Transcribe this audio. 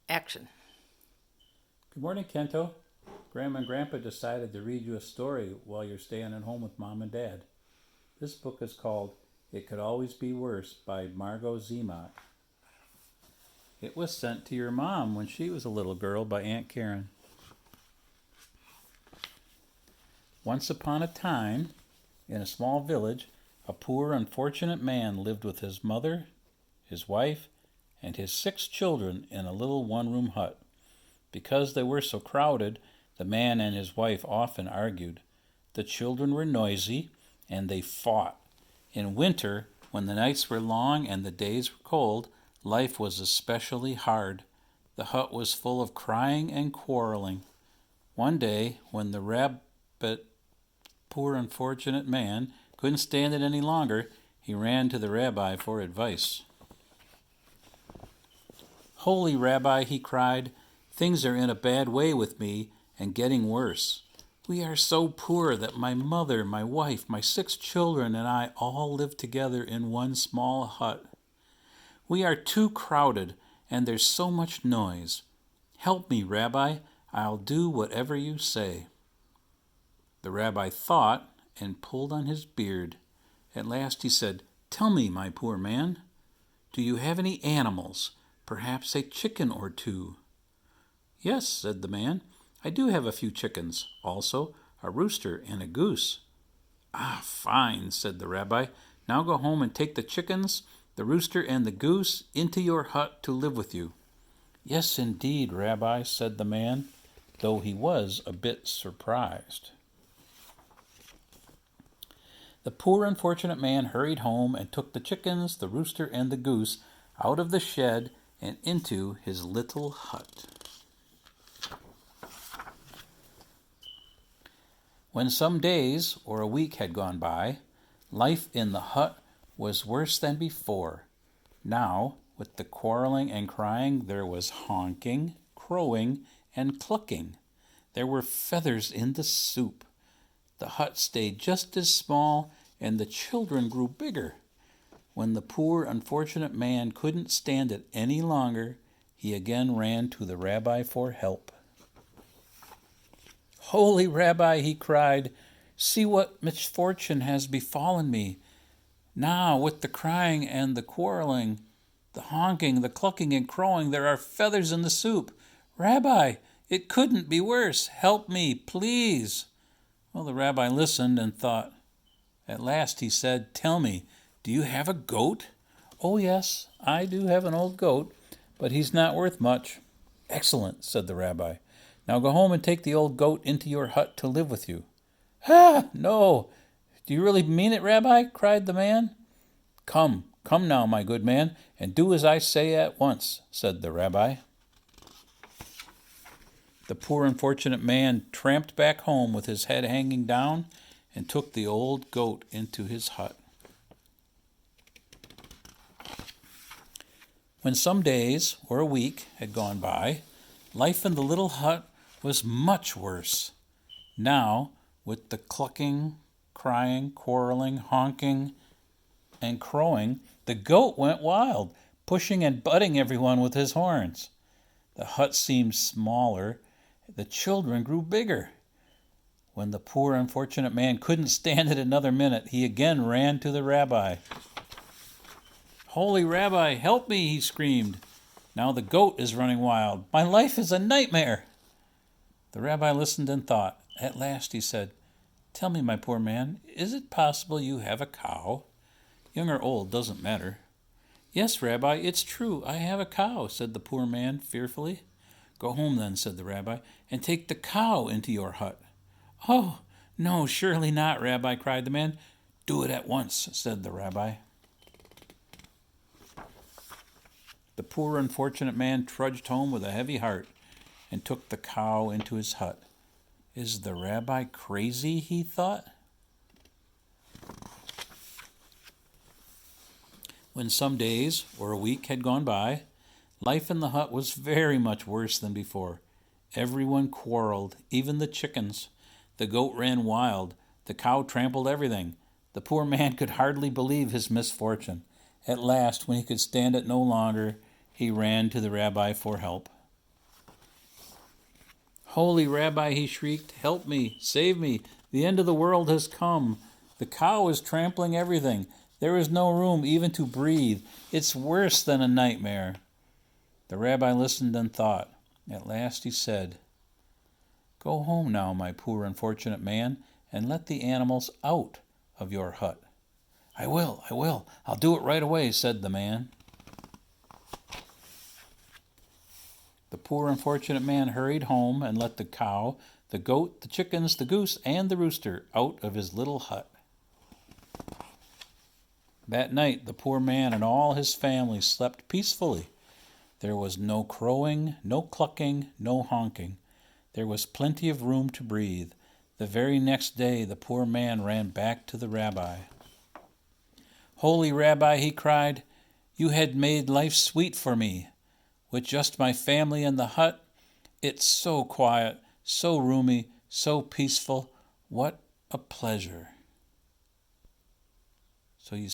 Action. Good morning, Kento. Grandma and Grandpa decided to read you a story while you're staying at home with Mom and Dad. This book is called It Could Always Be Worse by Margot Zemock. It was sent to your mom when she was a little girl by Aunt Karen. Once upon a time, in a small village, a poor, unfortunate man lived with his mother, his wife, and his 6 children in a little one-room hut. Because they were so crowded, the man and his wife often argued. The children were noisy, and they fought. In winter, when the nights were long and the days were cold, life was especially hard. The hut was full of crying and quarreling. One day, when the poor unfortunate man, couldn't stand it any longer, he ran to the rabbi for advice. "Holy Rabbi," he cried, "things are in a bad way with me and getting worse. We are so poor that my mother, my wife, my 6 children, and I all live together in one small hut. We are too crowded, and there's so much noise. Help me, Rabbi. I'll do whatever you say." The rabbi thought and pulled on his beard. At last he said, "Tell me, my poor man, do you have any animals, perhaps a chicken or 2? "Yes," said the man, "I do have a few chickens, also a rooster and a goose." "Ah, fine," said the rabbi. "Now go home and take the chickens, the rooster, and the goose into your hut to live with you." "Yes, indeed, Rabbi," said the man, though he was a bit surprised. The poor unfortunate man hurried home and took the chickens, the rooster, and the goose out of the shed and into his little hut. When some days or a week had gone by, life in the hut was worse than before. Now, with the quarreling and crying, there was honking, crowing, and clucking. There were feathers in the soup. The hut stayed just as small, and the children grew bigger. When the poor, unfortunate man couldn't stand it any longer, he again ran to the rabbi for help. "Holy Rabbi," he cried, "see what misfortune has befallen me. Now, with the crying and the quarreling, the honking, the clucking and crowing, there are feathers in the soup. Rabbi, it couldn't be worse. Help me, please." Well, the rabbi listened and thought. At last he said, "Tell me, do you have a goat?" "Oh, yes, I do have an old goat, but he's not worth much." "Excellent," said the rabbi. "Now go home and take the old goat into your hut to live with you." "Ah, no! Do you really mean it, Rabbi?" cried the man. Come now, my good man, and do as I say at once," said the rabbi. The poor unfortunate man tramped back home with his head hanging down and took the old goat into his hut. When some days or a week had gone by, life in the little hut was much worse. Now, with the clucking, crying, quarreling, honking, and crowing, the goat went wild, pushing and butting everyone with his horns. The hut seemed smaller. The children grew bigger. When the poor unfortunate man couldn't stand it another minute, he again ran to the rabbi. "Holy Rabbi, help me," he screamed. "Now the goat is running wild. My life is a nightmare." The rabbi listened and thought. At last he said, "Tell me, my poor man, is it possible you have a cow? Young or old doesn't matter." "Yes, Rabbi, it's true. I have a cow," said the poor man fearfully. "Go home then," said the rabbi, "and take the cow into your hut." "Oh, no, surely not, Rabbi," cried the man. "Do it at once," said the rabbi. The poor unfortunate man trudged home with a heavy heart and took the cow into his hut. "Is the rabbi crazy?" he thought. When some days or a week had gone by, life in the hut was very much worse than before. Everyone quarreled, even the chickens. The goat ran wild. The cow trampled everything. The poor man could hardly believe his misfortune. At last, when he could stand it no longer, he ran to the rabbi for help. Holy Rabbi, he shrieked, help me, save me. The end of the world has come. The cow is trampling everything. There is no room even to breathe. It's worse than a nightmare. The rabbi listened and thought. At last he said, go home now, my poor unfortunate man, and let the animals out of your hut. I will. I'll do it right away, said the man. The poor unfortunate man hurried home and let the cow, the goat, the chickens, the goose, and the rooster out of his little hut. That night the poor man and all his family slept peacefully. There was no crowing, no clucking, no honking. There was plenty of room to breathe. The very next day the poor man ran back to the rabbi. Holy Rabbi, he cried, you had made life sweet for me. With just my family in the hut, it's so quiet, so roomy, so peaceful. What a pleasure. So you